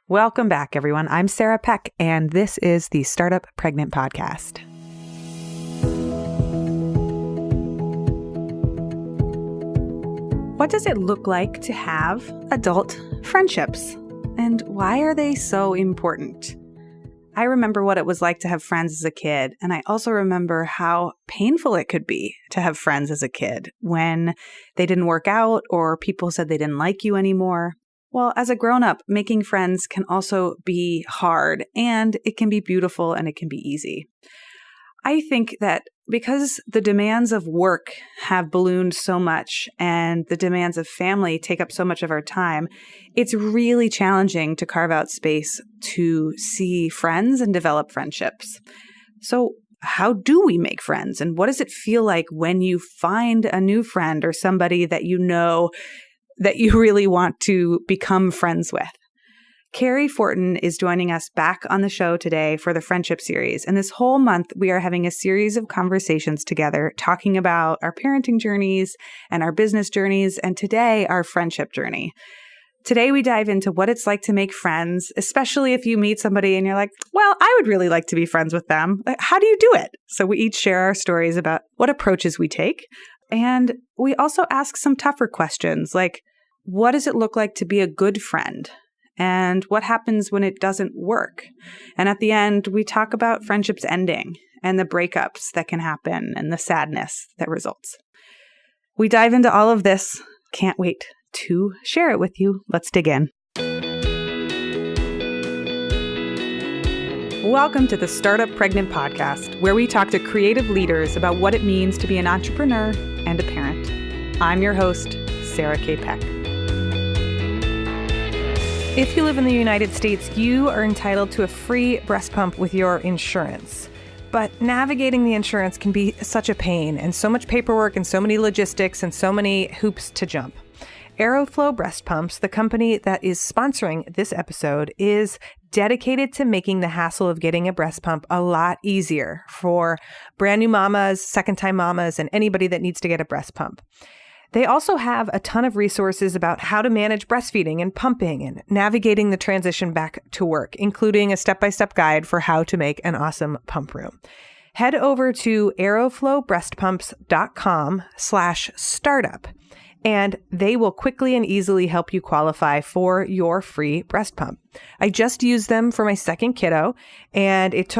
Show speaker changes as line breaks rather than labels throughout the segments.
Welcome back, everyone. I'm Sarah Peck, and this is the Startup Pregnant Podcast. What does it look like to have adult friendships? And why are they so important? I remember what it was like to have friends as a kid, and I also remember how painful it could be to have friends as a kid when they didn't work out or people said they didn't like you anymore. Well, as a grown-up, making friends can also be hard, and it can be beautiful and it can be easy. I think that because the demands of work have ballooned so much and the demands of family take up so much of our time, it's really challenging to carve out space to see friends and develop friendships. So how do we make friends? And what does it feel like when you find a new friend or somebody that you know that you really want to become friends with? Cary Fortin is joining us back on the show today for the Friendship Series. And this whole month, we are having a series of conversations together talking about our parenting journeys and our business journeys, and today, our friendship journey. Today, we dive into what it's like to make friends, especially if you meet somebody and you're like, well, I would really like to be friends with them. How do you do it? So we each share our stories about what approaches we take. And we also ask some tougher questions like, what does it look like to be a good friend? And what happens when it doesn't work? And at the end, we talk about friendships ending and the breakups that can happen and the sadness that results. We dive into all of this. Can't wait to share it with you. Let's dig in. Welcome to the Startup Pregnant Podcast, where we talk to creative leaders about what it means to be an entrepreneur and a parent. I'm your host, Sarah K. Peck. If you live in the United States, you are entitled to a free breast pump with your insurance. But navigating the insurance can be such a pain, and so much paperwork and so many logistics and so many hoops to jump. Aeroflow Breast Pumps, the company that is sponsoring this episode, is dedicated to making the hassle of getting a breast pump a lot easier for brand new mamas, second-time mamas, and anybody that needs to get a breast pump. They also have a ton of resources about how to manage breastfeeding and pumping and navigating the transition back to work, including a step-by-step guide for how to make an awesome pump room. Head over to aeroflowbreastpumps.com/startup, and they will quickly and easily help you qualify for your free breast pump. I just used them for my second kiddo, and it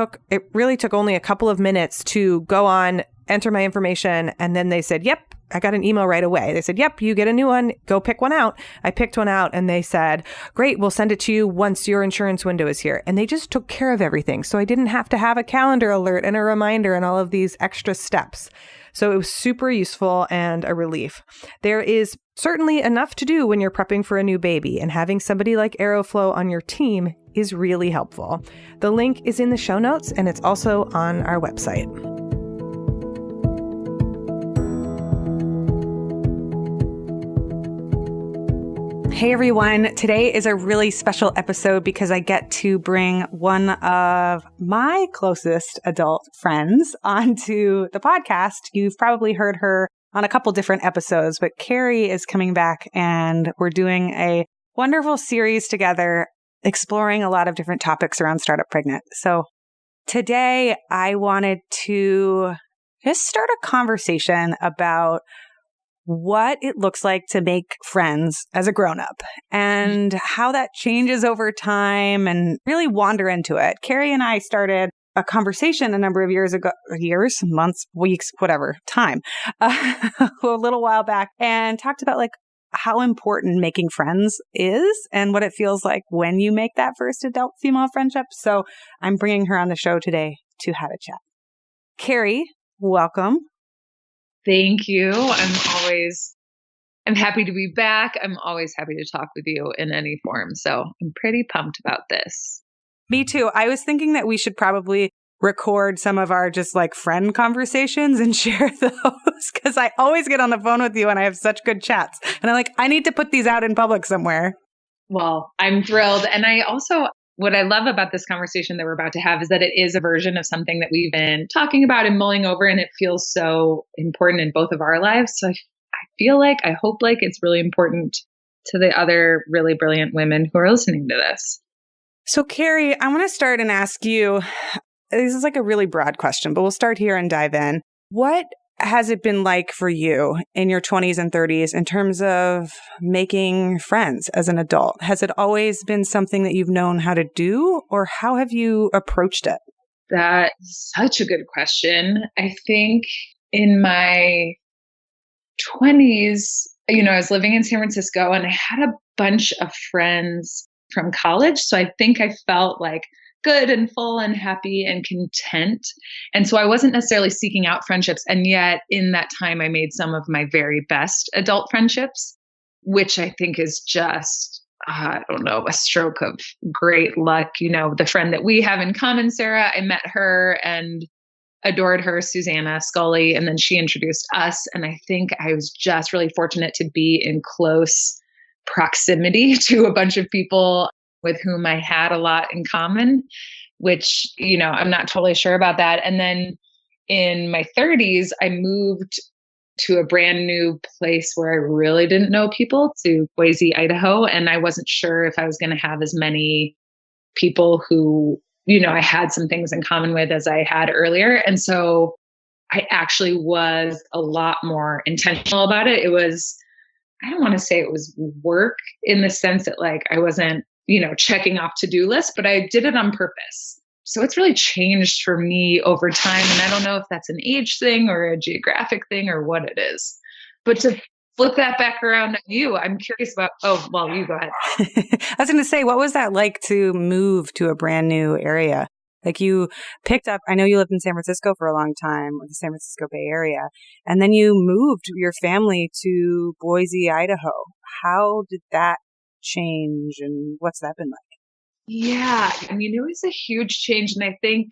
really took only a couple of minutes to go on, enter my information, and then they said, yep, I got an email right away. They said, yep, you get a new one. Go pick one out. I picked one out and they said, great, we'll send it to you once your insurance window is here. And they just took care of everything. So I didn't have to have a calendar alert and a reminder and all of these extra steps. So it was super useful and a relief. There is certainly enough to do when you're prepping for a new baby, and having somebody like Aeroflow on your team is really helpful. The link is in the show notes and it's also on our website. Hey everyone, today is a really special episode because I get to bring one of my closest adult friends onto the podcast. You've probably heard her on a couple different episodes, but Cary is coming back and we're doing a wonderful series together exploring a lot of different topics around Startup Pregnant. So today I wanted to just start a conversation about what it looks like to make friends as a grown-up and how that changes over time, and really wander into it. Cary and I started a conversation a number of years ago, months, weeks, whatever, time, a little while back, and talked about like how important making friends is and what it feels like when you make that first adult female friendship. So I'm bringing her on the show today to have a chat. Cary, welcome.
Thank you. I'm happy to be back. I'm always happy to talk with you in any form. So I'm pretty pumped about this.
Me too. I was thinking that we should probably record some of our just like friend conversations and share those, because I always get on the phone with you and I have such good chats. And I'm like, I need to put these out in public somewhere.
Well, I'm thrilled. And what I love about this conversation that we're about to have is that it is a version of something that we've been talking about and mulling over, and it feels so important in both of our lives. So I hope it's really important to the other really brilliant women who are listening to this.
So, Cary, I want to start and ask you, this is like a really broad question, but we'll start here and dive in. What has it been like for you in your 20s and 30s in terms of making friends as an adult? Has it always been something that you've known how to do, or how have you approached it?
That's such a good question. I think in my 20s, I was living in San Francisco and I had a bunch of friends from college. So I think I felt like good and full and happy and content. And so I wasn't necessarily seeking out friendships. And yet in that time, I made some of my very best adult friendships, which I think is just, I don't know, a stroke of great luck. The friend that we have in common, Sarah, I met her and adored her, Susanna Scully, and then she introduced us. And I think I was just really fortunate to be in close proximity to a bunch of people with whom I had a lot in common, which, I'm not totally sure about that. And then in my 30s, I moved to a brand new place where I really didn't know people, to Boise, Idaho. And I wasn't sure if I was going to have as many people who I had some things in common with as I had earlier. And so I actually was a lot more intentional about it. It was, I don't want to say it was work in the sense that like I wasn't, checking off to-do lists, but I did it on purpose. So it's really changed for me over time. And I don't know if that's an age thing or a geographic thing or what it is. But to flip that back around at you, I'm curious about, you go ahead.
I was going to say, what was that like to move to a brand new area? Like you picked up, I know you lived in San Francisco for a long time, or the San Francisco Bay Area, and then you moved your family to Boise, Idaho. How did that change and what's that been like?
Yeah, it was a huge change. And I think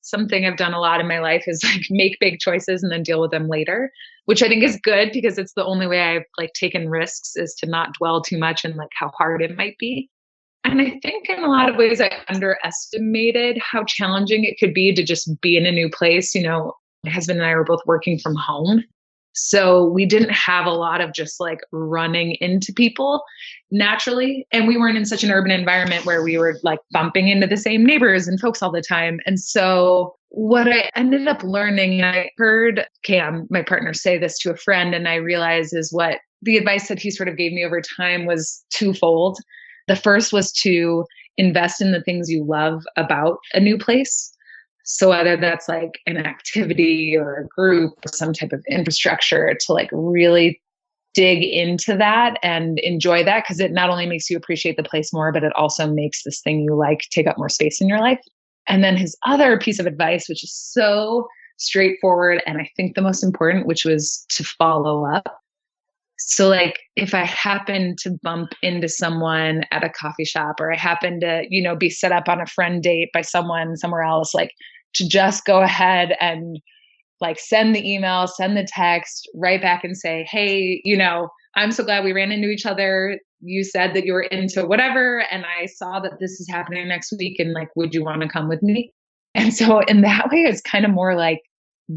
something I've done a lot in my life is like make big choices and then deal with them later, which I think is good because it's the only way I've like taken risks is to not dwell too much on like how hard it might be. And I think in a lot of ways I underestimated how challenging it could be to just be in a new place. My husband and I were both working from home. So we didn't have a lot of just like running into people naturally. And we weren't in such an urban environment where we were like bumping into the same neighbors and folks all the time. And so what I ended up learning, and I heard Cam, my partner, say this to a friend, and I realized is what the advice that he sort of gave me over time was twofold. The first was to invest in the things you love about a new place. So whether that's like an activity or a group or some type of infrastructure, to like really dig into that and enjoy that, because it not only makes you appreciate the place more, but it also makes this thing you like take up more space in your life. And then his other piece of advice, which is so straightforward and I think the most important, which was to follow up. So like if I happen to bump into someone at a coffee shop, or I happen to, be set up on a friend date by someone somewhere else, like to just go ahead and like send the email, send the text, write back and say, hey, I'm so glad we ran into each other. You said that you were into whatever, and I saw that this is happening next week, and like, would you want to come with me? And so in that way, it's kind of more like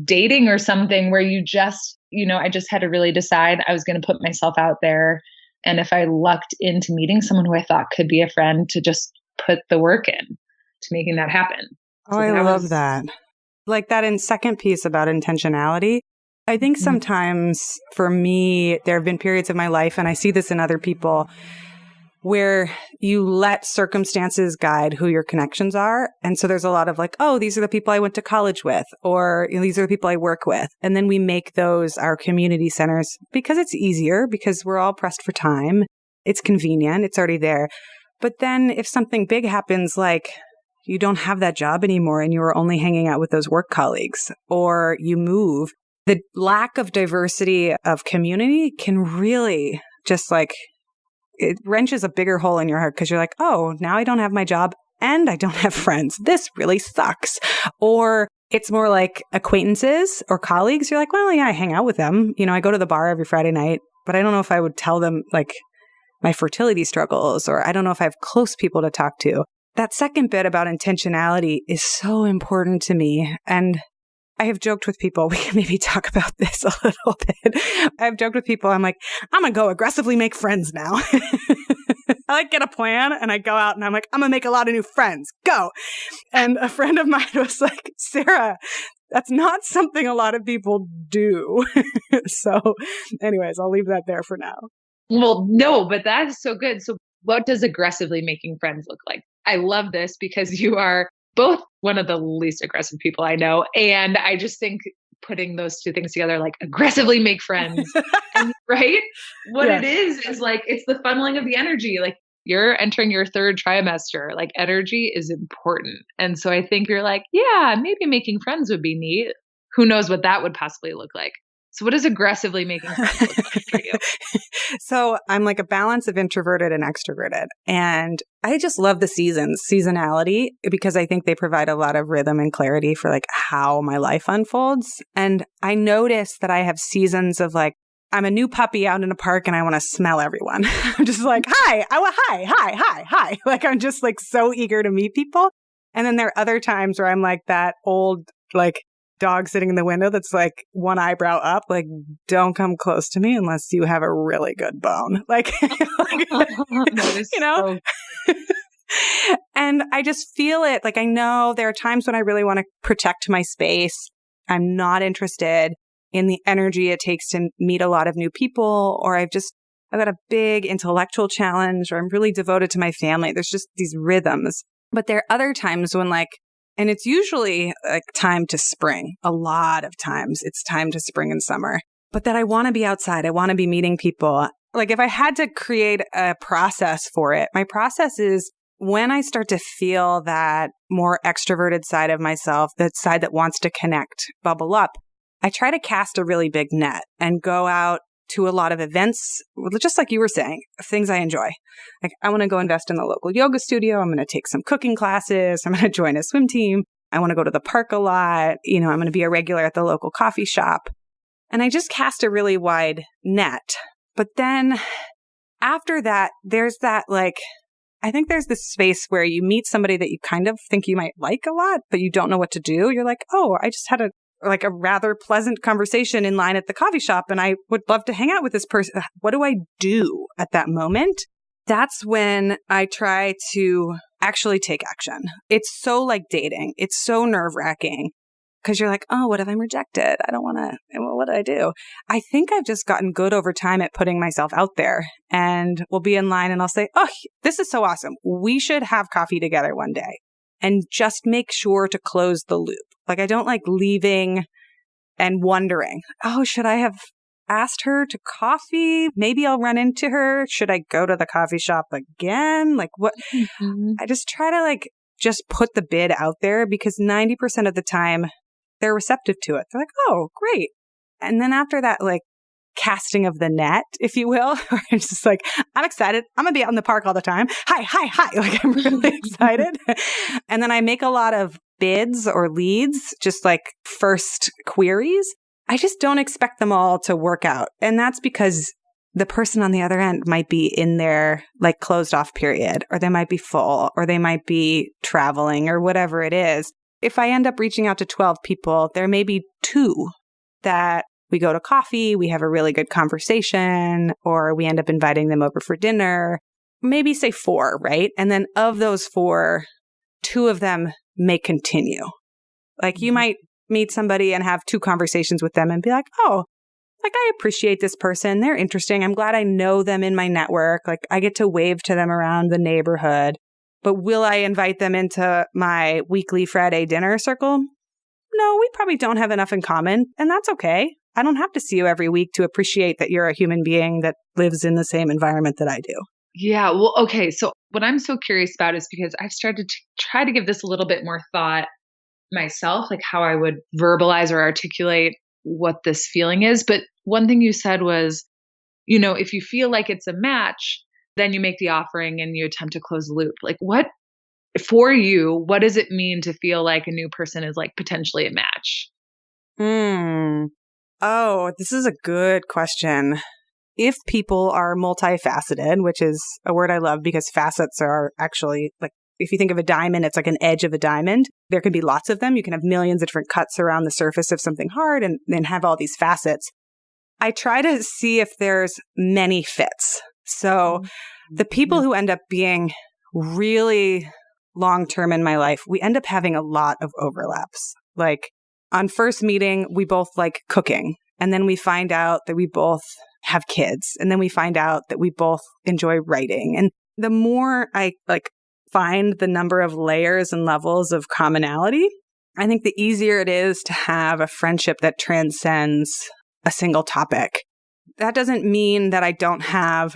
dating or something where you just, I just had to really decide I was going to put myself out there. And if I lucked into meeting someone who I thought could be a friend, to just put the work in to making that happen.
Oh, I love that. Like that in second piece about intentionality. I think sometimes for me, there have been periods of my life, and I see this in other people, where you let circumstances guide who your connections are. And so there's a lot of like, oh, these are the people I went to college with, or these are the people I work with. And then we make those our community centers because it's easier, because we're all pressed for time. It's convenient. It's already there. But then if something big happens, like you don't have that job anymore and you are only hanging out with those work colleagues, or you move, the lack of diversity of community can really just like, it wrenches a bigger hole in your heart, because you're like, oh, now I don't have my job and I don't have friends. This really sucks. Or it's more like acquaintances or colleagues. You're like, well, yeah, I hang out with them. I go to the bar every Friday night, but I don't know if I would tell them like my fertility struggles, or I don't know if I have close people to talk to. That second bit about intentionality is so important to me. And I have joked with people, we can maybe talk about this a little bit. I've joked with people, I'm like, I'm going to go aggressively make friends now. I like get a plan and I go out and I'm like, I'm going to make a lot of new friends. Go. And a friend of mine was like, Sarah, that's not something a lot of people do. So anyways, I'll leave that there for now.
Well, no, but that is so good. So what does aggressively making friends look like? I love this because you are both one of the least aggressive people I know. And I just think putting those two things together, like aggressively make friends, and, right? What
Yeah.
it is like, it's the funneling of the energy. Like you're entering your third trimester, like energy is important. And so I think you're like, yeah, maybe making friends would be neat. Who knows what that would possibly look like? So what does aggressively making friends look like for you?
So I'm like a balance of introverted and extroverted. And I just love the seasons, seasonality, because I think they provide a lot of rhythm and clarity for like how my life unfolds. And I notice that I have seasons of like, I'm a new puppy out in a park and I want to smell everyone. I'm just like, hi. Like, I'm just like so eager to meet people. And then there are other times where I'm like that old, like, dog sitting in the window that's like one eyebrow up, like, don't come close to me unless you have a really good bone. Like, you know? So and I just feel it. Like, I know there are times when I really want to protect my space. I'm not interested in the energy it takes to meet a lot of new people, or I've got a big intellectual challenge, or I'm really devoted to my family. There's just these rhythms. But there are other times when like, and it's usually like time to spring. A lot of times it's time to spring and summer, but that I want to be outside. I want to be meeting people. Like if I had to create a process for it, my process is when I start to feel that more extroverted side of myself, that side that wants to connect, bubble up, I try to cast a really big net and go out to a lot of events, just like you were saying, things I enjoy. Like I want to go invest in the local yoga studio. I'm going to take some cooking classes. I'm going to join a swim team. I want to go to the park a lot. You know, I'm going to be a regular at the local coffee shop. And I just cast a really wide net. But then after that, there's that like, I think there's this space where you meet somebody that you kind of think you might like a lot, but you don't know what to do. You're like, oh, I just had a rather pleasant conversation in line at the coffee shop and I would love to hang out with this person. What do I do at that moment? That's when I try to actually take action. It's so like dating. It's so nerve-wracking because you're like, oh, what if I'm rejected? I don't want to, what do I do? I think I've just gotten good over time at putting myself out there, and we'll be in line and I'll say, oh, this is so awesome. We should have coffee together one day, and just make sure to close the loop. Like I don't like leaving and wondering, oh, should I have asked her to coffee? Maybe I'll run into her. Should I go to the coffee shop again? Like what? Mm-hmm. I just try to like just put the bid out there because 90% of the time they're receptive to it. They're like, oh, great. And then after that, like casting of the net, if you will, I'm just like, I'm excited. I'm going to be out in the park all the time. Hi. Like I'm really excited. And then I make a lot of bids or leads, just like first queries. I just don't expect them all to work out. And that's because the person on the other end might be in their like closed off period, or they might be full, or they might be traveling or whatever it is. If I end up reaching out to 12 people, there may be 2 that we go to coffee, we have a really good conversation, or we end up inviting them over for dinner, maybe say 4, right? And then of those 4, 2 of them may continue. Like you might meet somebody and have 2 conversations with them and be like, oh, like I appreciate this person. They're interesting. I'm glad I know them in my network. Like I get to wave to them around the neighborhood. But will I invite them into my weekly Friday dinner circle? No, we probably don't have enough in common. And that's okay. I don't have to see you every week to appreciate that you're a human being that lives in the same environment that I do.
Yeah. Well, okay. So what I'm so curious about is because I've started to try to give this a little bit more thought myself, like how I would verbalize or articulate what this feeling is. But one thing you said was, you know, if you feel like it's a match, then you make the offering and you attempt to close the loop. Like what, for you, what does it mean to feel like a new person is like potentially a match?
Oh, this is a good question. If people are multifaceted, which is a word I love because facets are actually like, if you think of a diamond, it's like an edge of a diamond. There can be lots of them. You can have millions of different cuts around the surface of something hard and then have all these facets. I try to see if there's many fits. So The people who end up being really long-term in my life, we end up having a lot of overlaps. Like on first meeting, we both like cooking. And then we find out that we both have kids. And then we find out that we both enjoy writing. And the more I find the number of layers and levels of commonality, I think the easier it is to have a friendship that transcends a single topic. That doesn't mean that I don't have,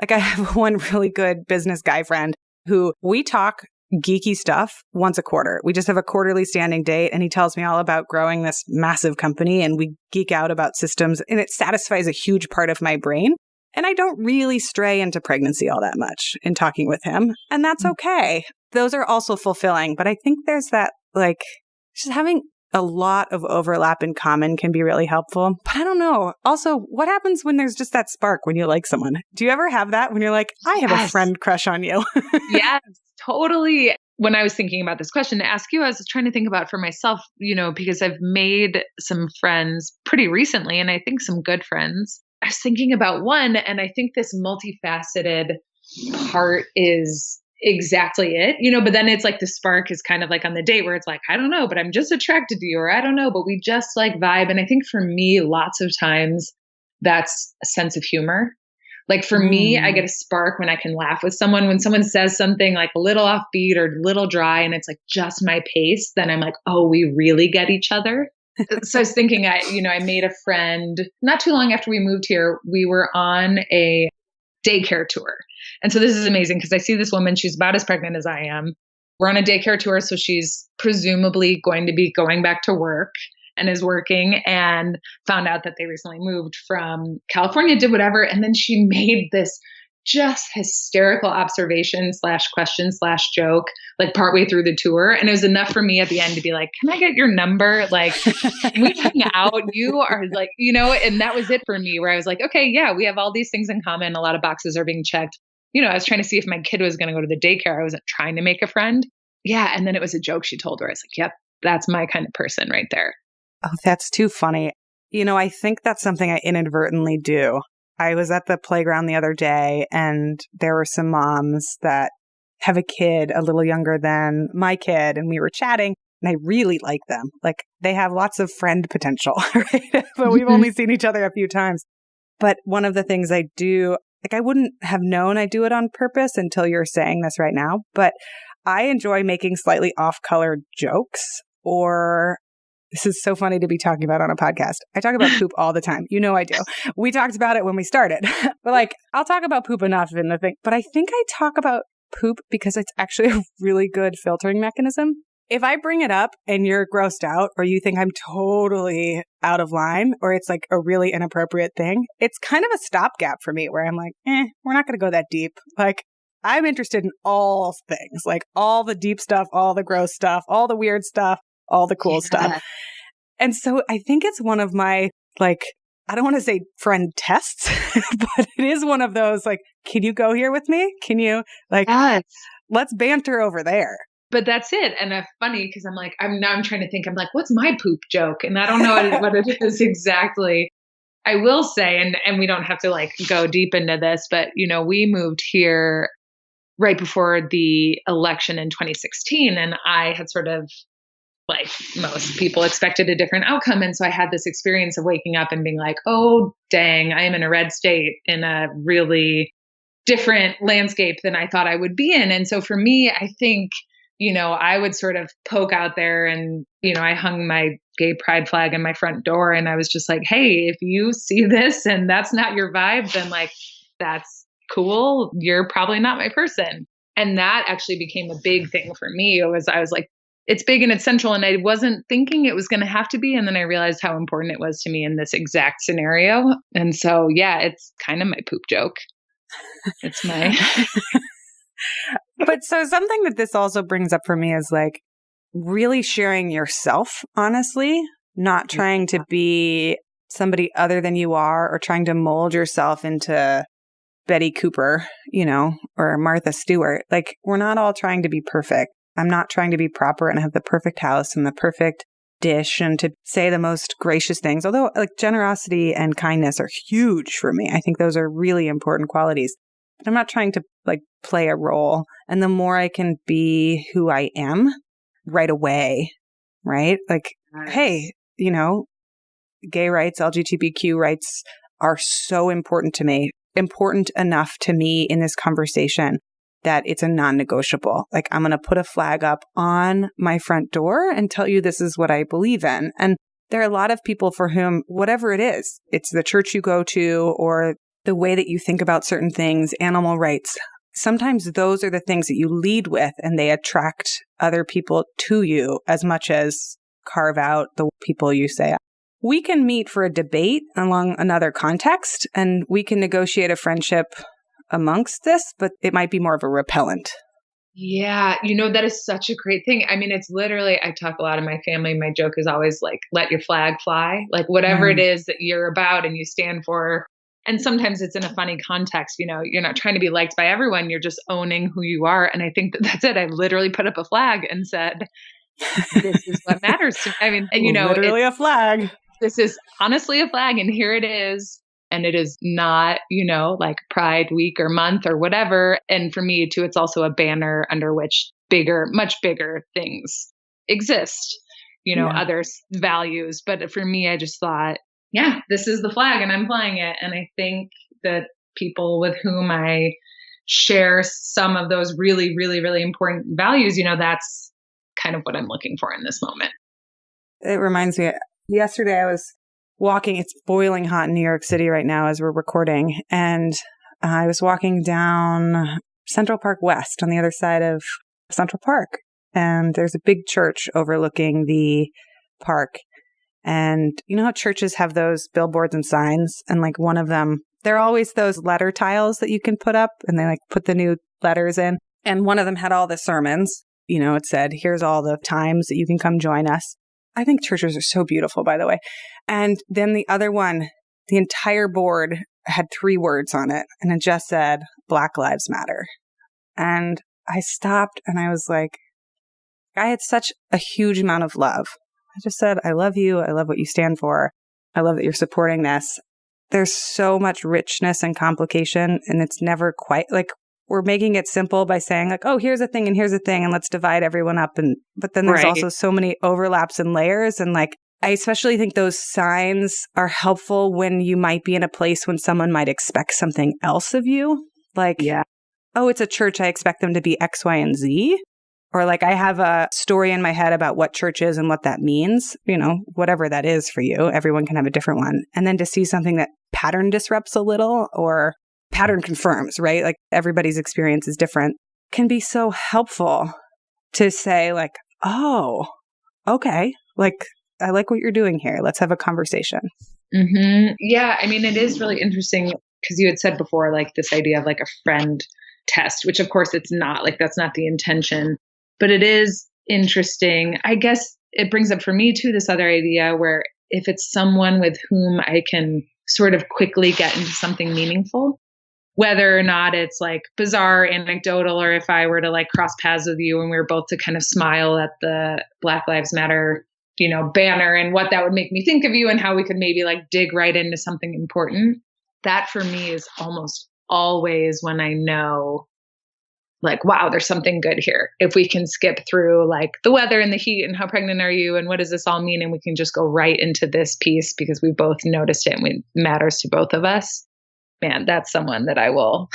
I have one really good business guy friend who we talk geeky stuff once a quarter. We just have a quarterly standing date and he tells me all about growing this massive company and we geek out about systems and it satisfies a huge part of my brain. And I don't really stray into pregnancy all that much in talking with him. And that's okay. Those are also fulfilling. But I think there's that just having a lot of overlap in common can be really helpful. But I don't know. Also, what happens when there's just that spark when you like someone? Do you ever have that when you're like, I have a friend crush on you?
Yes, totally. When I was thinking about this question to ask you, I was trying to think about for myself, because I've made some friends pretty recently and I think some good friends. I was thinking about one, and I think this multifaceted part is exactly it, but then it's like the spark is kind of like on the date where it's like, I don't know, but I'm just attracted to you, or I don't know, but we just like vibe. And I think for me, lots of times that's a sense of humor. Like for me, I get a spark when I can laugh with someone, when someone says something like a little offbeat or a little dry and it's like just my pace, then I'm like, oh, we really get each other. So I was thinking, I made a friend not too long after we moved here. We were on a daycare tour. And so this is amazing because I see this woman, she's about as pregnant as I am. We're on a daycare tour. So she's presumably going to be going back to work and is working, and found out that they recently moved from California, did whatever. And then she made this just hysterical observation / question / joke, like partway through the tour. And it was enough for me at the end to be like, can I get your number? Like, can we hang out? You are like, and that was it for me, where I was like, okay, yeah, we have all these things in common. A lot of boxes are being checked. I was trying to see if my kid was going to go to the daycare. I wasn't trying to make a friend. Yeah. And then it was a joke she told her. I was like, yep, that's my kind of person right there.
Oh, that's too funny. I think that's something I inadvertently do. I was at the playground the other day and there were some moms that have a kid a little younger than my kid, and we were chatting and I really like them. Like they have lots of friend potential, right? But we've only seen each other a few times. But one of the things I do, I wouldn't have known I do it on purpose until you're saying this right now, but I enjoy making slightly off-color jokes, or this is so funny to be talking about on a podcast. I talk about poop all the time. I do. We talked about it when we started. But I'll talk about poop enough in the thing. But I think I talk about poop because it's actually a really good filtering mechanism. If I bring it up and you're grossed out, or you think I'm totally out of line, or it's like a really inappropriate thing, it's kind of a stopgap for me where I'm like, we're not going to go that deep. I'm interested in all things, like all the deep stuff, all the gross stuff, all the weird stuff, all the cool stuff. And so I think it's one of my, I don't want to say friend tests, but it is one of those, can you go here with me? Can you,
yes.
Let's banter over there.
But that's it. And it's funny because I'm trying to think, what's my poop joke? And I don't know what it is exactly. I will say, and we don't have to go deep into this, but, we moved here right before the election in 2016. And I had sort of, like most people, expected a different outcome. And so I had this experience of waking up and being like, oh, dang, I am in a red state in a really different landscape than I thought I would be in. And so for me, I think, I would sort of poke out there and, I hung my gay pride flag in my front door. And I was just like, hey, if you see this and that's not your vibe, then that's cool. You're probably not my person. And that actually became a big thing for me. I was like, it's big and it's central. And I wasn't thinking it was going to have to be. And then I realized how important it was to me in this exact scenario. And so, yeah, it's kind of my poop joke. It's my...
But so something that this also brings up for me is really sharing yourself, honestly, not trying to be somebody other than you are, or trying to mold yourself into Betty Cooper, or Martha Stewart. We're not all trying to be perfect. I'm not trying to be proper and have the perfect house and the perfect dish and to say the most gracious things. Although generosity and kindness are huge for me. I think those are really important qualities. I'm not trying to like play a role. And the more I can be who I am right away, right? Like, hey, gay rights, LGBTQ rights are so important to me, important enough to me in this conversation that it's a non-negotiable. Like, I'm going to put a flag up on my front door and tell you this is what I believe in. And there are a lot of people for whom, whatever it is, it's the church you go to or the way that you think about certain things, animal rights. Sometimes those are the things that you lead with and they attract other people to you as much as carve out the people you say. We can meet for a debate along another context and we can negotiate a friendship amongst this, but it might be more of a repellent.
Yeah. That is such a great thing. I mean, it's literally, I talk a lot in my family. My joke is always like, let your flag fly, like whatever it is that you're about and you stand for. And sometimes it's in a funny context, you're not trying to be liked by everyone. You're just owning who you are. And I think that that's it. I literally put up a flag and said, this is what matters to me. I mean, and
literally a flag.
This is honestly a flag and here it is. And it is not, like Pride Week or month or whatever. And for me too, it's also a banner under which much bigger things exist, other values. But for me, I just thought, yeah, this is the flag and I'm flying it. And I think that people with whom I share some of those really, really, really important values, that's kind of what I'm looking for in this moment.
It reminds me, yesterday I was walking. It's boiling hot in New York City right now as we're recording. And I was walking down Central Park West on the other side of Central Park. And there's a big church overlooking the park. And you know how churches have those billboards and signs? And like one of them, there are always those letter tiles that you can put up and they like put the new letters in. And one of them had all the sermons. It said, here's all the times that you can come join us. I think churches are so beautiful, by the way. And then the other one, the entire board had 3 words on it. And it just said, Black Lives Matter. And I stopped and I was like, I had such a huge amount of love. I just said, I love you. I love what you stand for. I love that you're supporting this. There's so much richness and complication. And it's never quite like we're making it simple by saying like, oh, here's a thing and here's a thing. And let's divide everyone up. But then there's also so many overlaps and layers. And like, I especially think those signs are helpful when you might be in a place when someone might expect something else of you. Like, oh, it's a church. I expect them to be X, Y, and Z. Or like I have a story in my head about what church is and what that means, whatever that is for you. Everyone can have a different one. And then to see something that pattern disrupts a little or pattern confirms, right? Like everybody's experience is different, can be so helpful to say like, oh, okay. Like, I like what you're doing here. Let's have a conversation.
Mm-hmm. Yeah. I mean, it is really interesting because you had said before, like this idea of like a friend test, which of course it's not, like that's not the intention, but it is interesting. I guess it brings up for me too, this other idea where if it's someone with whom I can sort of quickly get into something meaningful, whether or not it's like bizarre, anecdotal, or if I were to like cross paths with you and we were both to kind of smile at the Black Lives Matter, banner and what that would make me think of you and how we could maybe like dig right into something important. That for me is almost always when I know like, wow, there's something good here. If we can skip through like the weather and the heat and how pregnant are you and what does this all mean? And we can just go right into this piece because we both noticed it and it matters to both of us. Man, that's someone that I will,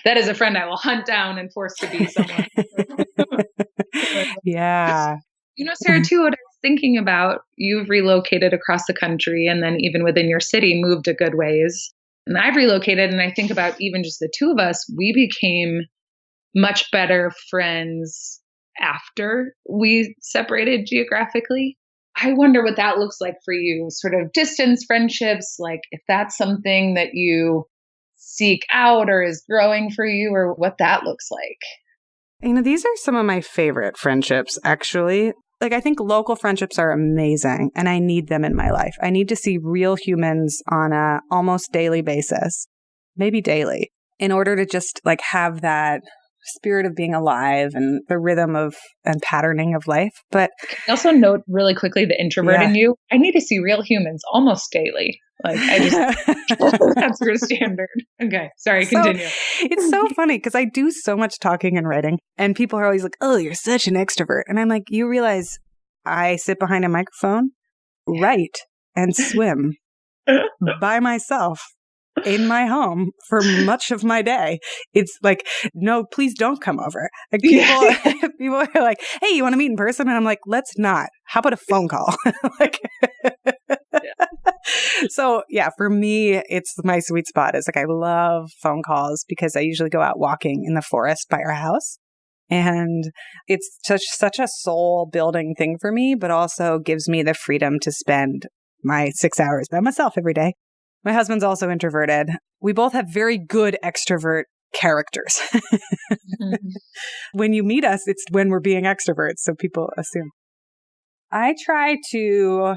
that is a friend I will hunt down and force to be someone.
Yeah.
Sarah, too, what I was thinking about, you've relocated across the country and then even within your city, moved a good ways. And I've relocated. And I think about even just the two of us, we became much better friends after we separated geographically. I wonder what that looks like for you, sort of distance friendships, like if that's something that you seek out or is growing for you or what that looks like.
These are some of my favorite friendships, actually. Like, I think local friendships are amazing and I need them in my life. I need to see real humans on a almost daily basis, maybe daily, in order to just like have that spirit of being alive and the rhythm of and patterning of life. But
I also note really quickly the introvert in you. I need to see real humans almost daily. Like I just, that's your standard. Okay. Sorry, continue.
It's so funny because I do so much talking and writing and people are always like, oh, you're such an extrovert. And I'm like, you realize I sit behind a microphone, write and swim by myself in my home for much of my day. It's like, no, please don't come over. Like people are like, hey, you want to meet in person? And I'm like, let's not. How about a phone call? So yeah, for me, it's my sweet spot. It's like, I love phone calls because I usually go out walking in the forest by our house. And it's such a soul building thing for me, but also gives me the freedom to spend my 6 hours by myself every day. My husband's also introverted. We both have very good extrovert characters. When you meet us, it's when we're being extroverts. So people assume. I try to,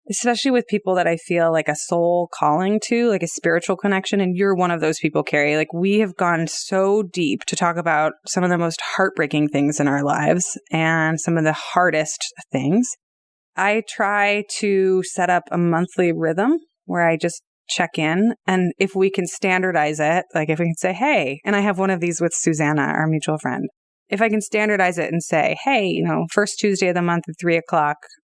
especially with people that I feel like a soul calling to, like a spiritual connection. And you're one of those people, Cary. Like we have gone so deep to talk about some of the most heartbreaking things in our lives and some of the hardest things. I try to set up a monthly rhythm where I just check in. And if we can standardize it, like if we can say, hey, and I have one of these with Susanna, our mutual friend. If I can standardize it and say, hey, first Tuesday of the month at 3:00,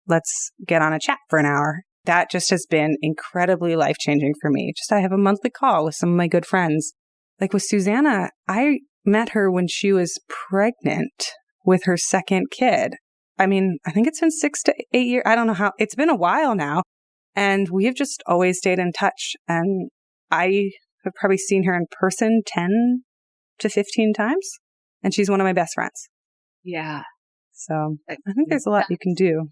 let's get on a chat for an hour. That just has been incredibly life-changing for me. Just I have a monthly call with some of my good friends. Like with Susanna, I met her when she was pregnant with her second kid. I mean, I think it's been 6 to 8 years. I don't know how. It's been a while now. And we have just always stayed in touch. And I have probably seen her in person 10 to 15 times. And she's one of my best friends.
Yeah.
So I think there's a lot you can do.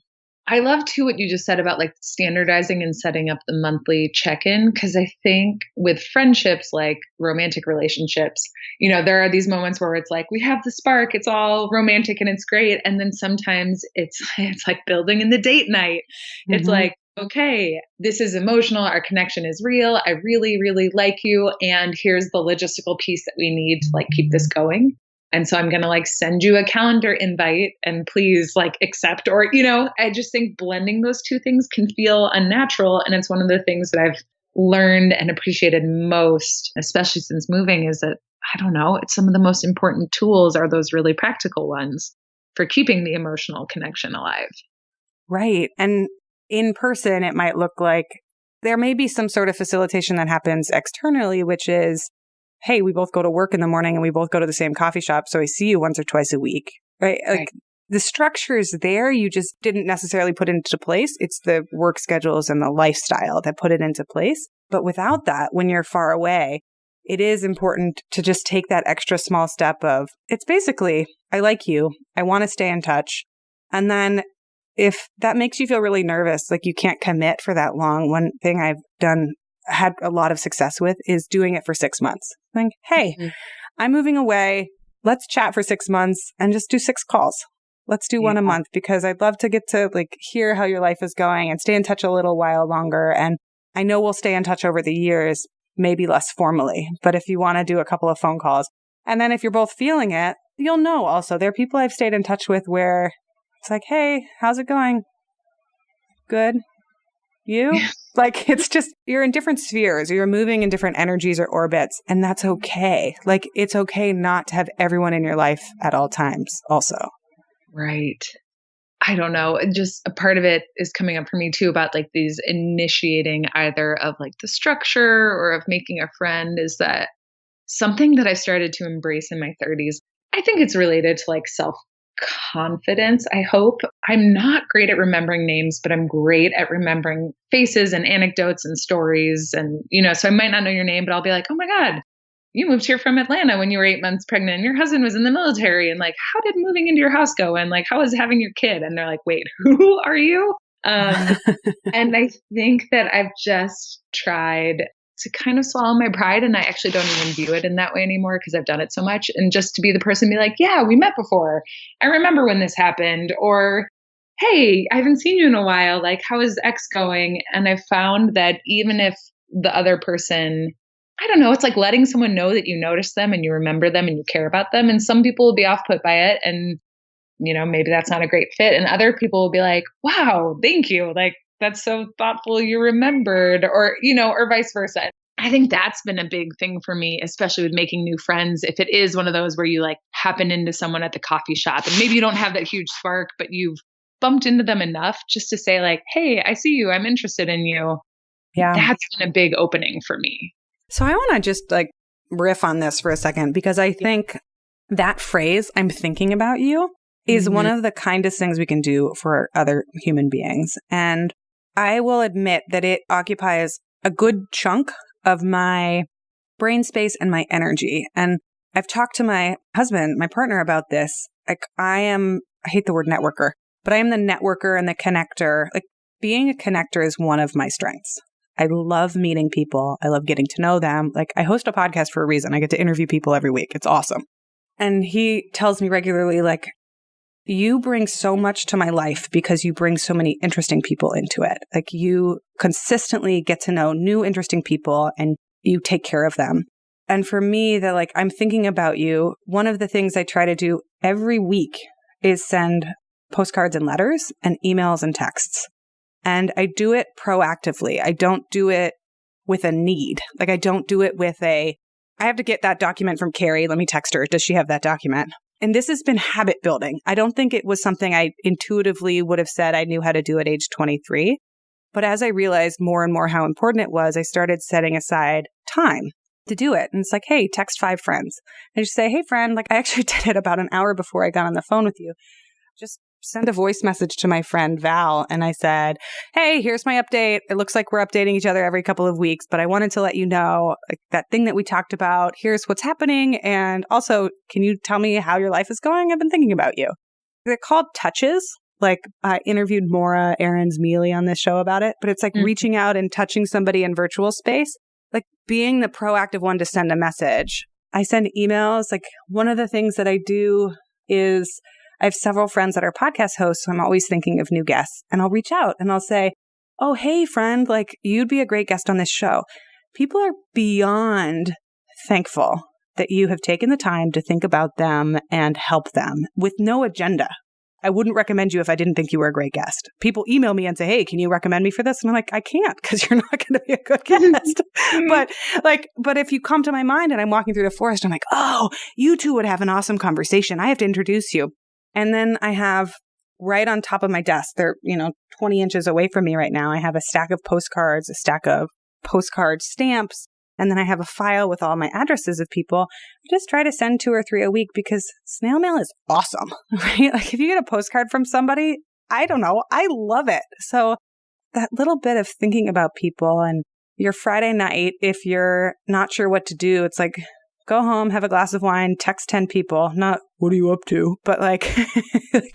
I love too what you just said about like standardizing and setting up the monthly check-in. Cause I think with friendships, like romantic relationships, there are these moments where it's like, we have the spark, it's all romantic and it's great. And then sometimes it's like building in the date night. Mm-hmm. It's like, okay, this is emotional. Our connection is real. I really, really like you. And here's the logistical piece that we need to like keep this going. And so I'm going to like send you a calendar invite and please like accept, or, I just think blending those two things can feel unnatural. And it's one of the things that I've learned and appreciated most, especially since moving, is that, I don't know, it's some of the most important tools are those really practical ones for keeping the emotional connection alive.
Right. And in person, it might look like there may be some sort of facilitation that happens externally, which is, hey, we both go to work in the morning and we both go to the same coffee shop. So I see you once or twice a week, right? Like the structure is there. You just didn't necessarily put it into place. It's the work schedules and the lifestyle that put it into place. But without that, when you're far away, it is important to just take that extra small step of, it's basically, I like you. I want to stay in touch. And then if that makes you feel really nervous, like you can't commit for that long, one thing I've had a lot of success with is doing it for 6 months. Like, hey, I'm moving away. Let's chat for 6 months and just do 6 calls. Let's do one a month because I'd love to get to like hear how your life is going and stay in touch a little while longer. And I know we'll stay in touch over the years, maybe less formally, but if you want to do a couple of phone calls, and then if you're both feeling it, you'll know also there are people I've stayed in touch with where it's like, hey, how's it going? Good. You? Like, it's just, you're in different spheres, or you're moving in different energies or orbits, and that's okay. Like, it's okay not to have everyone in your life at all times also.
Right. I don't know. Just a part of it is coming up for me too about like these initiating either of like the structure or of making a friend, is that something that I started to embrace in my 30s. I think it's related to like self-confidence, I hope. I'm not great at remembering names, but I'm great at remembering faces and anecdotes and stories. And, so I might not know your name, but I'll be like, oh my God, you moved here from Atlanta when you were 8 months pregnant and your husband was in the military. And like, how did moving into your house go? And like, how was having your kid? And they're like, wait, who are you? And I think that I've just tried to kind of swallow my pride. And I actually don't even view it in that way anymore because I've done it so much. And just to be the person to be like, yeah, we met before. I remember when this happened. Or, hey, I haven't seen you in a while. Like, how is X going? And I found that even if the other person I don't know, it's like letting someone know that you notice them and you remember them and you care about them. And some people will be off put by it. And, maybe that's not a great fit. And other people will be like, wow, thank you. Like, that's so thoughtful. You remembered, or vice versa. I think that's been a big thing for me, especially with making new friends. If it is one of those where you like happen into someone at the coffee shop and maybe you don't have that huge spark, but you've bumped into them enough just to say like, hey, I see you. I'm interested in you.
Yeah.
That's been a big opening for me.
So I want to just like riff on this for a second, because I think that phrase, I'm thinking about you, is one of the kindest things we can do for other human beings. And I will admit that it occupies a good chunk of my brain space and my energy. And I've talked to my husband, my partner, about this. Like I hate the word networker, but I am the networker and the connector. Like being a connector is one of my strengths. I love meeting people. I love getting to know them. Like I host a podcast for a reason. I get to interview people every week. It's awesome. And he tells me regularly, like, you bring so much to my life because you bring so many interesting people into it. Like you consistently get to know new interesting people and you take care of them. And for me, that like, I'm thinking about you. One of the things I try to do every week is send postcards and letters and emails and texts. And I do it proactively. I don't do it with a need. Like I don't do it with I have to get that document from Cary. Let me text her. Does she have that document? And this has been habit building. I don't think it was something I intuitively would have said I knew how to do at age 23. But as I realized more and more how important it was, I started setting aside time to do it. And it's like, hey, text 5 friends. And just say, hey, friend, like I actually did it about an hour before I got on the phone with you. Just send a voice message to my friend Val. And I said, hey, here's my update. It looks like we're updating each other every couple of weeks, but I wanted to let you know like, that thing that we talked about. Here's what's happening. And also, can you tell me how your life is going? I've been thinking about you. They're called touches. Like I interviewed Maura Aarons-Mealy on this show about it, but it's like reaching out and touching somebody in virtual space, like being the proactive one to send a message. I send emails. Like one of the things that I do is I have several friends that are podcast hosts, so I'm always thinking of new guests. And I'll reach out and I'll say, oh, hey, friend, like you'd be a great guest on this show. People are beyond thankful that you have taken the time to think about them and help them with no agenda. I wouldn't recommend you if I didn't think you were a great guest. People email me and say, hey, can you recommend me for this? And I'm like, I can't because you're not going to be a good guest. But if you come to my mind and I'm walking through the forest, I'm like, oh, you two would have an awesome conversation. I have to introduce you. And then I have right on top of my desk, they're, 20 inches away from me right now, I have a stack of postcards, a stack of postcard stamps, and then I have a file with all my addresses of people. I just try to send 2 or 3 a week because snail mail is awesome, right? Like if you get a postcard from somebody, I don't know, I love it. So that little bit of thinking about people and your Friday night, if you're not sure what to do, it's like, go home, have a glass of wine, text 10 people, not what are you up to, but like,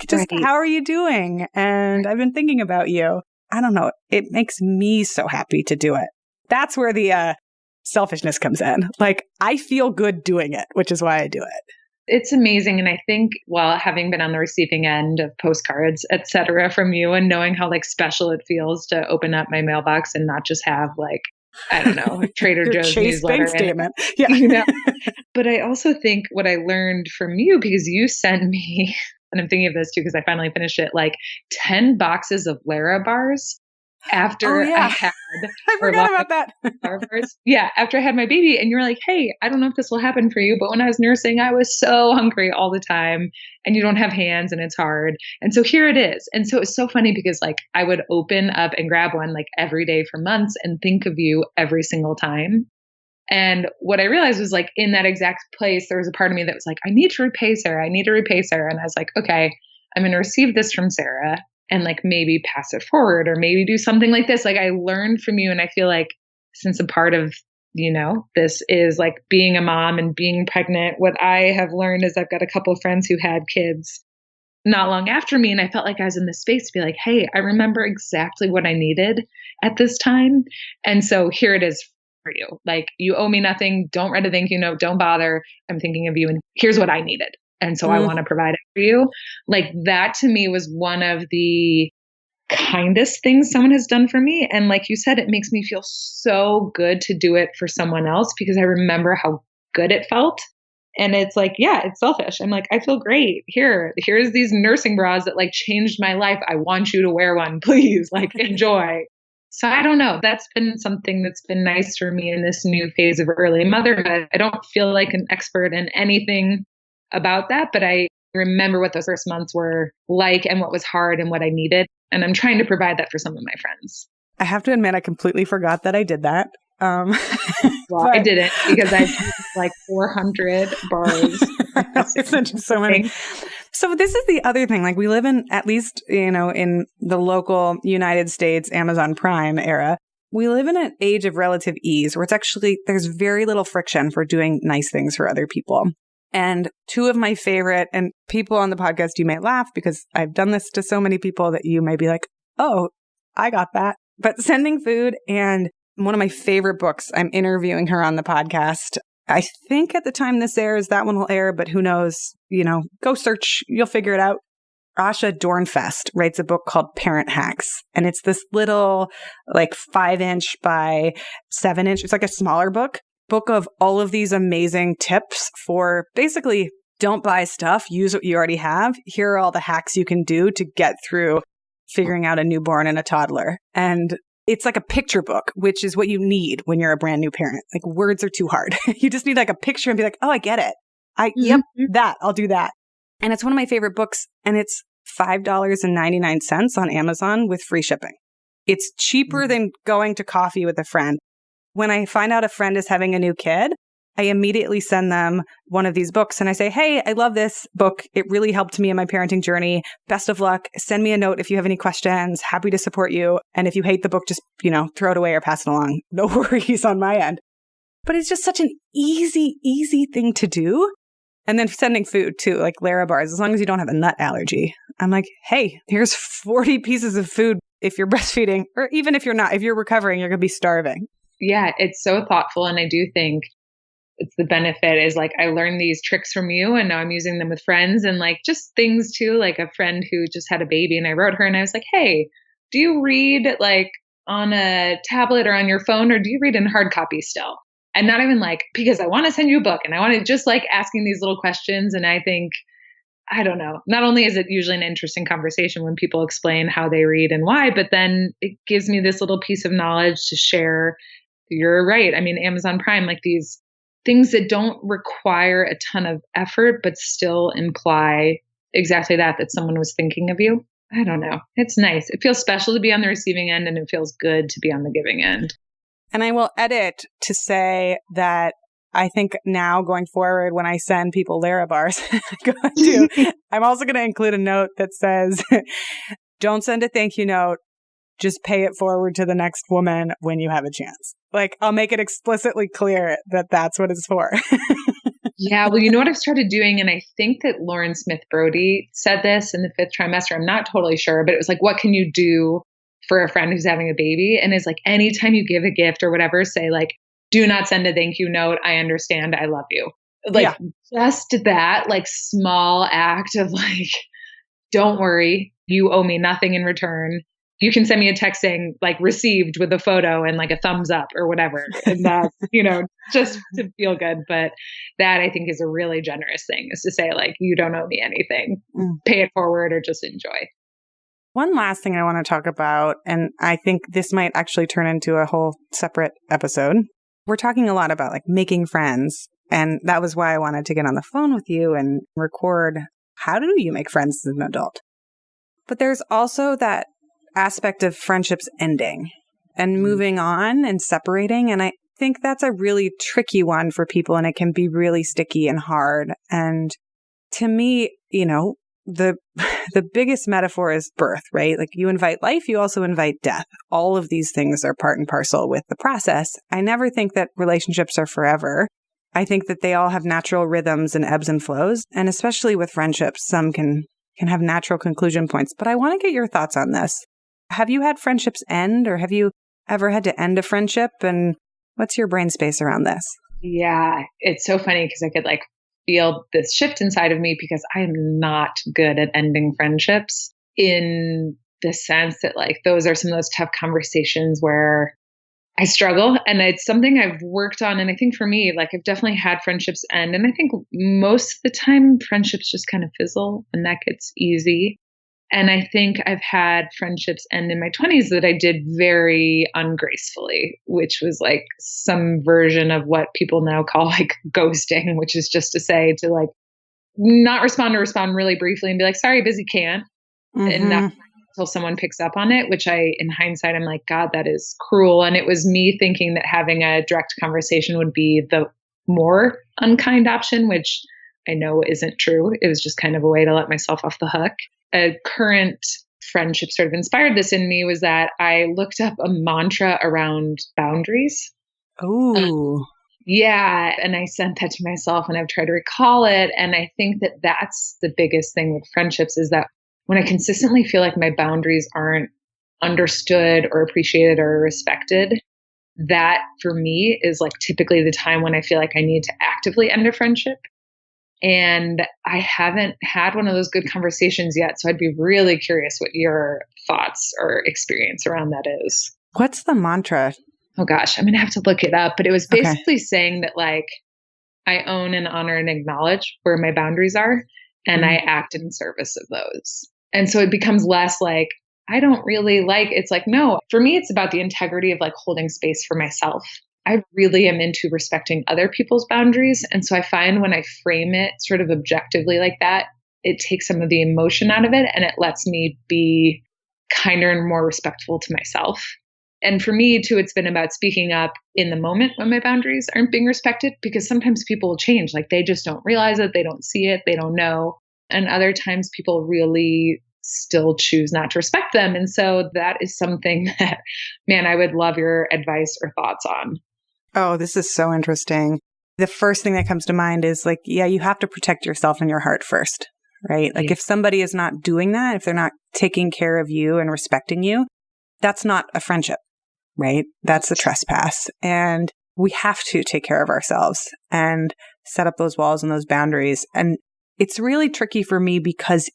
just right. How are you doing? And I've been thinking about you. I don't know. It makes me so happy to do it. That's where the selfishness comes in. Like I feel good doing it, which is why I do it.
It's amazing. And I think while having been on the receiving end of postcards, et cetera, from you and knowing how like special it feels to open up my mailbox and not just have like, I don't know, Trader Joe's
Chase
newsletter.
Bank statement. Yeah.
But I also think what I learned from you, because you sent me, and I'm thinking of this too, because I finally finished it, like 10 boxes of Lara bars after I had.
I forgot about that.
Lara bars. Yeah, after I had my baby. And you're like, hey, I don't know if this will happen for you, but when I was nursing, I was so hungry all the time and you don't have hands and it's hard. And so here it is. And so it's so funny because like I would open up and grab one like every day for months and think of you every single time. And what I realized was like in that exact place, there was a part of me that was like, I need to repay Sarah. I need to repay Sarah. And I was like, okay, I'm going to receive this from Sarah and like maybe pass it forward or maybe do something like this. Like I learned from you. And I feel like since a part of, this is like being a mom and being pregnant, what I have learned is I've got a couple of friends who had kids not long after me. And I felt like I was in this space to be like, hey, I remember exactly what I needed at this time. And so here it is for you. Like you owe me nothing. Don't write a thank you note. Don't bother. I'm thinking of you. And here's what I needed. And so I want to provide it for you. Like that to me was one of the kindest things someone has done for me. And like you said, it makes me feel so good to do it for someone else because I remember how good it felt. And it's like, yeah, it's selfish. I'm like, I feel great. Here's these nursing bras that like changed my life. I want you to wear one, please. Like, enjoy. So I don't know. That's been something that's been nice for me in this new phase of early motherhood. I don't feel like an expert in anything about that, but I remember what those first months were like and what was hard and what I needed. And I'm trying to provide that for some of my friends.
I have to admit, I completely forgot that I did that.
Well, I didn't because I've used like 400 bars.
It's so many. So this is the other thing. Like we live in, at least, in the local United States Amazon Prime era, we live in an age of relative ease where there's very little friction for doing nice things for other people. And two of my favorite, and people on the podcast, you may laugh because I've done this to so many people that you may be like, oh, I got that. But sending food and one of my favorite books, I'm interviewing her on the podcast. I think at the time this airs, that one will air, but who knows? Go search. You'll figure it out. Asha Dornfest writes a book called Parent Hacks. And it's this little like 5-inch by 7-inch. It's like a smaller book of all of these amazing tips for basically don't buy stuff, use what you already have. Here are all the hacks you can do to get through figuring out a newborn and a toddler. And it's like a picture book, which is what you need when you're a brand new parent. Like words are too hard. You just need like a picture and be like, oh, I get it. Yep, that, I'll do that. And it's one of my favorite books. And it's $5.99 on Amazon with free shipping. It's cheaper than going to coffee with a friend. When I find out a friend is having a new kid, I immediately send them one of these books and I say, hey, I love this book. It really helped me in my parenting journey. Best of luck. Send me a note if you have any questions. Happy to support you. And if you hate the book, just, throw it away or pass it along. No worries on my end. But it's just such an easy thing to do. And then sending food too, like Lara bars, as long as you don't have a nut allergy. I'm like, hey, here's 40 pieces of food if you're breastfeeding, or even if you're not, if you're recovering, you're going to be starving.
Yeah, it's so thoughtful. And I do think it's the benefit is like, I learned these tricks from you and now I'm using them with friends and like just things too, like a friend who just had a baby and I wrote her and I was like, hey, do you read like on a tablet or on your phone or do you read in hard copy still? And not even like, because I want to send you a book and I want to just like asking these little questions. And I think, I don't know, not only is it usually an interesting conversation when people explain how they read and why, but then it gives me this little piece of knowledge to share. You're right. I mean, Amazon Prime, like these things that don't require a ton of effort, but still imply exactly that someone was thinking of you. I don't know. It's nice. It feels special to be on the receiving end and it feels good to be on the giving end.
And I will edit to say that I think now going forward, when I send people Lara bars, I'm also going to include a note that says, don't send a thank you note. Just pay it forward to the next woman when you have a chance. Like, I'll make it explicitly clear that that's what it's for.
Yeah. Well, you know what I've started doing? And I think that Lauren Smith Brody said this in the 5th trimester. I'm not totally sure, but it was like, what can you do for a friend who's having a baby? And it's like, anytime you give a gift or whatever, say like, do not send a thank you note. I understand. I love you. Like just that like small act of like, don't worry, you owe me nothing in return. You can send me a text saying like received with a photo and like a thumbs up or whatever. And that's, just to feel good. But that I think is a really generous thing is to say like, you don't owe me anything, pay it forward or just enjoy.
One last thing I want to talk about, and I think this might actually turn into a whole separate episode. We're talking a lot about like making friends. And that was why I wanted to get on the phone with you and record how do you make friends as an adult? But there's also that aspect of friendships ending and moving on and separating. And I think that's a really tricky one for people and it can be really sticky and hard. And to me, the biggest metaphor is birth, right? Like you invite life, you also invite death. All of these things are part and parcel with the process. I never think that relationships are forever. I think that they all have natural rhythms and ebbs and flows. And especially with friendships, some can have natural conclusion points. But I want to get your thoughts on this. Have you had friendships end or have you ever had to end a friendship? And what's your brain space around this?
Yeah, it's so funny because I could like feel this shift inside of me because I am not good at ending friendships in the sense that like those are some of those tough conversations where I struggle, and it's something I've worked on. And I think for me, like I've definitely had friendships end, and I think most of the time friendships just kind of fizzle and that gets easy. And I think I've had friendships end in my 20s that I did very ungracefully, which was like some version of what people now call like ghosting, which is just to say to like not respond or respond really briefly and be like, sorry, busy, can't. And not until someone picks up on it, which in hindsight, I'm like, God, that is cruel. And it was me thinking that having a direct conversation would be the more unkind option, which I know isn't true. It was just kind of a way to let myself off the hook. A current friendship sort of inspired this in me was that I looked up a mantra around boundaries.
Oh,
yeah. And I sent that to myself and I've tried to recall it. And I think that that's the biggest thing with friendships is that when I consistently feel like my boundaries aren't understood or appreciated or respected, that for me is like typically the time when I feel like I need to actively end a friendship. And I haven't had one of those good conversations yet. So I'd be really curious what your thoughts or experience around that is.
What's the mantra?
Oh gosh, I'm going to have to look it up. But it was basically saying that like I own and honor and acknowledge where my boundaries are, and I act in service of those. And so it becomes less like, I don't really like, it's like, no, for me, it's about the integrity of like holding space for myself. I really am into respecting other people's boundaries. And so I find when I frame it sort of objectively like that, it takes some of the emotion out of it and it lets me be kinder and more respectful to myself. And for me too, it's been about speaking up in the moment when my boundaries aren't being respected, because sometimes people will change. Like they just don't realize it. They don't see it. They don't know. And other times people really still choose not to respect them. And so that is something that, man, I would love your advice or thoughts on.
Oh, this is so interesting. The first thing that comes to mind is like, yeah, you have to protect yourself and your heart first, right? Like if somebody is not doing that, if they're not taking care of you and respecting you, that's not a friendship, right? That's a trespass. And we have to take care of ourselves and set up those walls and those boundaries. And it's really tricky for me because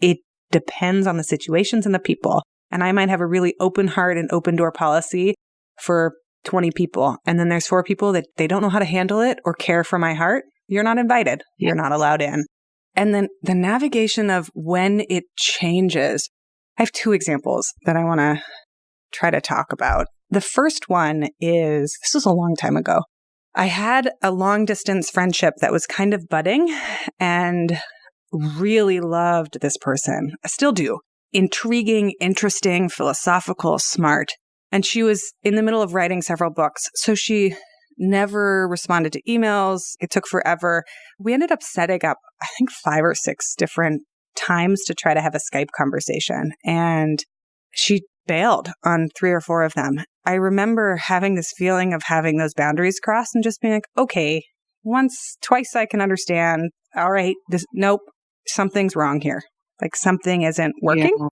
it depends on the situations and the people. And I might have a really open heart and open door policy for 20 people. And then there's 4 people that they don't know how to handle it or care for my heart. You're not invited. You're not allowed in. And then the navigation of when it changes. I have 2 examples that I want to try to talk about. The first one is, this was a long time ago. I had a long distance friendship that was kind of budding and really loved this person. I still do. Intriguing, interesting, philosophical, smart. And she was in the middle of writing several books. So she never responded to emails. It took forever. We ended up setting up, I think, 5 or 6 different times to try to have a Skype conversation. And she bailed on 3 or 4 of them. I remember having this feeling of having those boundaries crossed and just being like, okay, once, twice I can understand. All right, nope, something's wrong here. Like something isn't working. Yeah.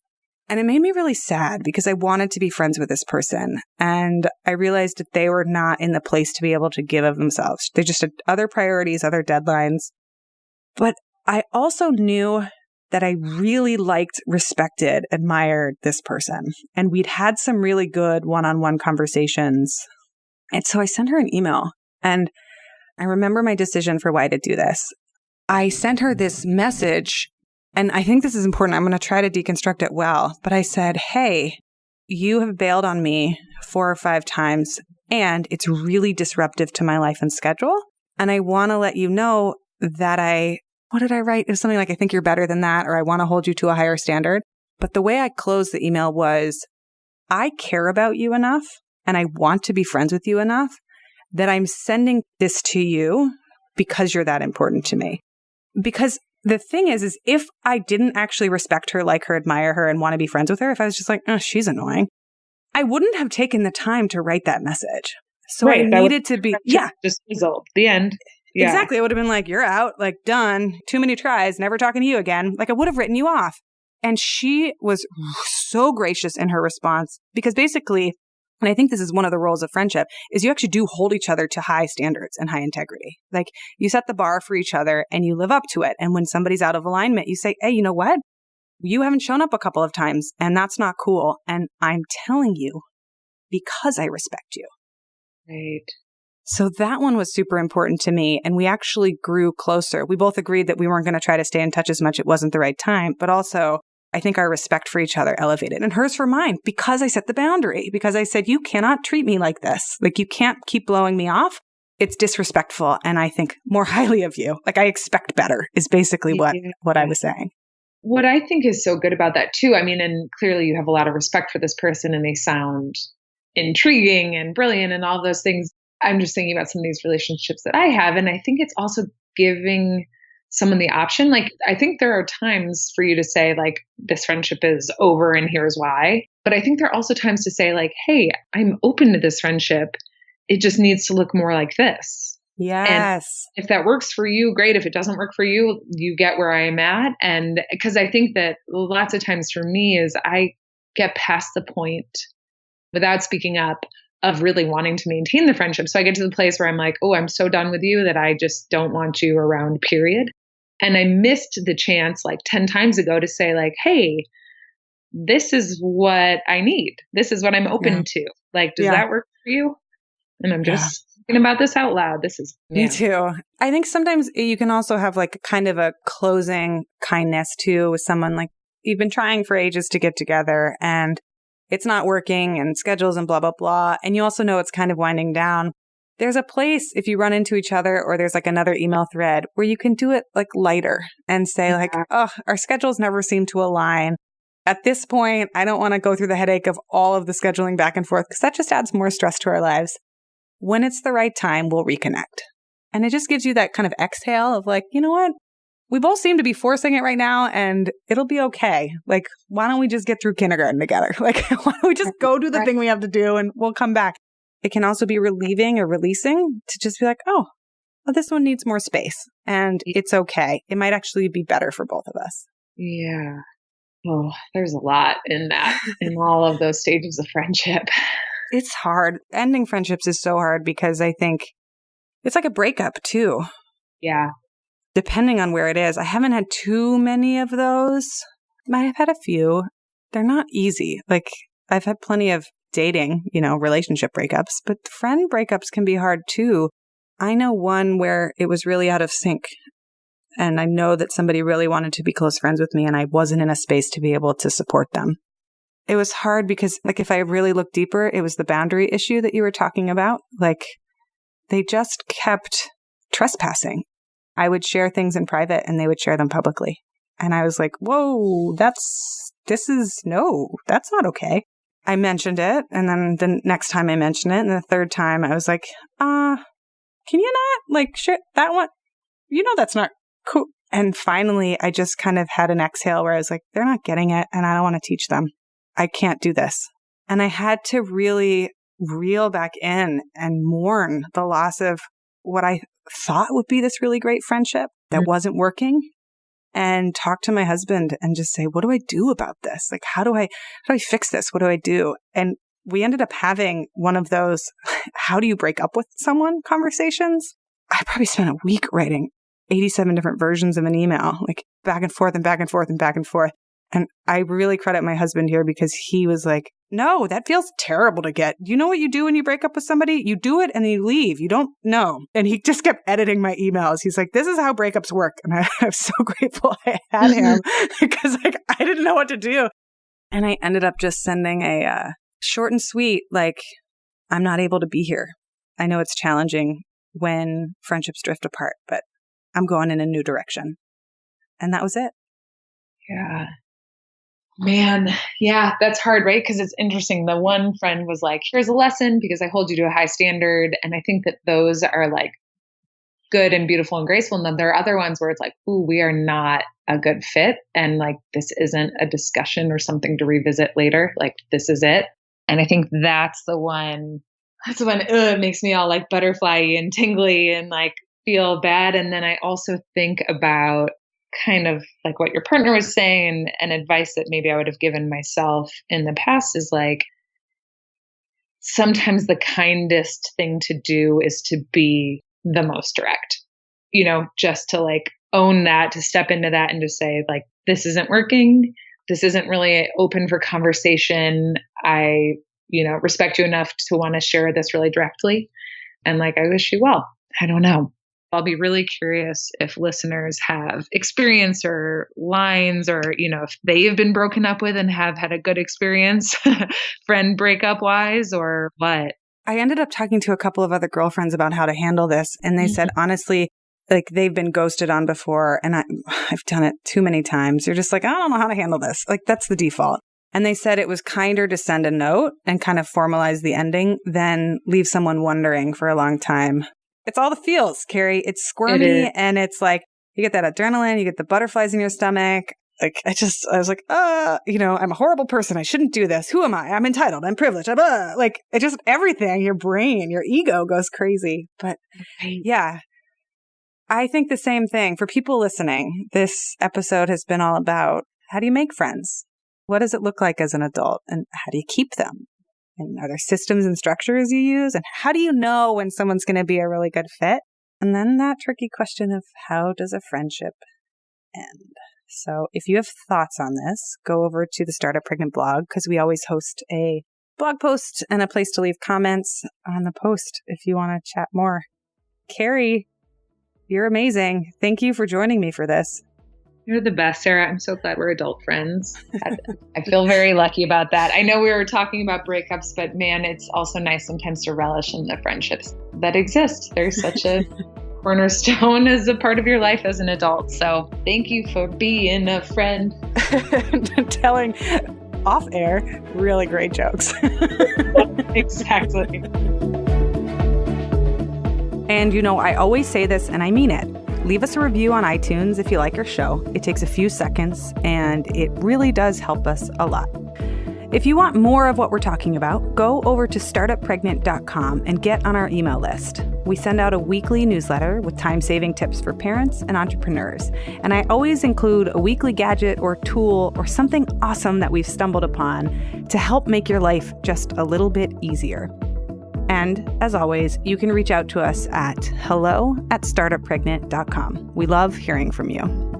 And it made me really sad because I wanted to be friends with this person. And I realized that they were not in the place to be able to give of themselves. They just had other priorities, other deadlines. But I also knew that I really liked, respected, admired this person. And we'd had some really good one-on-one conversations. And so I sent her an email. And I remember my decision for why to do this. I sent her this message. And I think this is important. I'm going to try to deconstruct it well. But I said, hey, you have bailed on me 4 or 5 times, and it's really disruptive to my life and schedule. And I want to let you know that what did I write? It was something like, I think you're better than that, or I want to hold you to a higher standard. But the way I closed the email was, I care about you enough, and I want to be friends with you enough that I'm sending this to you because you're that important to me. Because the thing is if I didn't actually respect her, like her, admire her, and want to be friends with her, if I was just like, oh, she's annoying, I wouldn't have taken the time to write that message. So right, I needed to be,
just result, the end. Yeah.
Exactly. I would have been like, you're out, like done, too many tries, never talking to you again. Like I would have written you off. And she was so gracious in her response because basically, and I think this is one of the roles of friendship, is you actually do hold each other to high standards and high integrity. Like you set the bar for each other and you live up to it. And when somebody's out of alignment, you say, hey, you know what? you haven't shown up a couple of times and that's not cool. And I'm telling you because I respect you.
Right.
So that one was super important to me. And we actually grew closer. We both agreed that we weren't going to try to stay in touch as much. It wasn't the right time. But also, I think our respect for each other elevated, and hers for mine, because I set the boundary, because I said, you cannot treat me like this. Like, you can't keep blowing me off. It's disrespectful. And I think more highly of you. Like, I expect better is basically what I was saying.
What I think is so good about that too, I mean, and clearly you have a lot of respect for this person and they sound intriguing and brilliant and all those things. I'm just thinking about some of these relationships that I have. And I think it's also giving someone the option. Like, I think there are times for you to say, like, this friendship is over and here's why. But I think there are also times to say, like, hey, I'm open to this friendship. It just needs to look more like this.
Yes.
And if that works for you, great. If it doesn't work for you, you get where I am at. And because I think that lots of times for me is I get past the point without speaking up of really wanting to maintain the friendship. So I get to the place where I'm like, oh, I'm so done with you that I just don't want you around, period. And I missed the chance like 10 times ago to say, like, hey, this is what I need. This is what I'm open to. Like, does that work for you? And I'm just thinking about this out loud. This is
me too. I think sometimes you can also have like kind of a closing kindness too with someone, like, you've been trying for ages to get together and it's not working and schedules and blah, blah, blah. And you also know it's kind of winding down. There's a place if you run into each other or there's like another email thread where you can do it like lighter and say like, oh, our schedules never seem to align. At this point, I don't want to go through the headache of all of the scheduling back and forth because that just adds more stress to our lives. When it's the right time, we'll reconnect. And it just gives you that kind of exhale of like, you know what? We both seem to be forcing it right now and it'll be okay. Like, why don't we just get through kindergarten together? Like, why don't we just go do the thing we have to do and we'll come back? It can also be relieving or releasing to just be like, oh, well, this one needs more space and it's okay. It might actually be better for both of us.
Yeah. Oh, there's a lot in that, in all of those stages of friendship.
It's hard. Ending friendships is so hard because I think it's like a breakup too.
Yeah.
Depending on where it is. I haven't had too many of those. I've had a few. They're not easy. Like, I've had plenty of dating, relationship breakups, but friend breakups can be hard too. I know one where it was really out of sync. And I know that somebody really wanted to be close friends with me and I wasn't in a space to be able to support them. It was hard because, like, if I really looked deeper, it was the boundary issue that you were talking about. Like, they just kept trespassing. I would share things in private and they would share them publicly. And I was like, whoa, that's not okay. I mentioned it. And then the next time I mentioned it and the third time I was like, can you not like share that one? That's not cool. And finally, I just kind of had an exhale where I was like, they're not getting it and I don't want to teach them. I can't do this. And I had to really reel back in and mourn the loss of what I thought would be this really great friendship that wasn't working and talk to my husband and just say, what do I do about this? Like, how do I fix this? What do I do? And we ended up having one of those, how do you break up with someone conversations? I probably spent a week writing 87 different versions of an email, like back and forth and back and forth and back and forth. And I really credit my husband here because he was like, no, that feels terrible to get. You know what you do when you break up with somebody? You do it and then you leave. You don't know. And he just kept editing my emails. He's like, this is how breakups work. And I'm so grateful I had him because like I didn't know what to do. And I ended up just sending a short and sweet, like, I'm not able to be here. I know it's challenging when friendships drift apart, but I'm going in a new direction. And that was it.
Yeah. Man, yeah, that's hard, right? Because it's interesting. The one friend was like, here's a lesson because I hold you to a high standard. And I think that those are like good and beautiful and graceful. And then there are other ones where it's like, ooh, we are not a good fit. And like, this isn't a discussion or something to revisit later. Like, this is it. And I think that's the one it makes me all like butterfly and tingly and like feel bad. And then I also think about kind of like what your partner was saying and advice that maybe I would have given myself in the past is like, sometimes the kindest thing to do is to be the most direct, just to like own that, to step into that and to say like, this isn't working. this isn't really open for conversation. I, respect you enough to want to share this really directly. And like, I wish you well. I don't know. I'll be really curious if listeners have experience or lines or, if they've been broken up with and have had a good experience, friend breakup wise, or what.
I ended up talking to a couple of other girlfriends about how to handle this. And they said, honestly, like they've been ghosted on before. And I've done it too many times. You're just like, I don't know how to handle this. Like that's the default. And they said it was kinder to send a note and kind of formalize the ending than leave someone wondering for a long time. It's all the feels, Cary. It's squirmy and it's like you get that adrenaline, you get the butterflies in your stomach. Like I was like, I'm a horrible person. I shouldn't do this. Who am I? I'm entitled. I'm privileged. Like it just everything, your brain, your ego goes crazy. But yeah, I think the same thing for people listening. This episode has been all about how do you make friends? What does it look like as an adult? And how do you keep them? And are there systems and structures you use? And how do you know when someone's going to be a really good fit? And then that tricky question of how does a friendship end? So if you have thoughts on this, go over to the Startup Pregnant blog because we always host a blog post and a place to leave comments on the post if you want to chat more. Cary, you're amazing. Thank you for joining me for this.
You're the best, Sarah. I'm so glad we're adult friends. I feel very lucky about that. I know we were talking about breakups, but man, it's also nice sometimes to relish in the friendships that exist. There's such a cornerstone as a part of your life as an adult. So thank you for being a friend.
Telling off air really great jokes.
Exactly.
And I always say this and I mean it. Leave us a review on iTunes if you like our show. It takes a few seconds and it really does help us a lot. If you want more of what we're talking about, go over to startuppregnant.com and get on our email list. We send out a weekly newsletter with time-saving tips for parents and entrepreneurs. And I always include a weekly gadget or tool or something awesome that we've stumbled upon to help make your life just a little bit easier. And as always, you can reach out to us at hello@startuppregnant.com. We love hearing from you.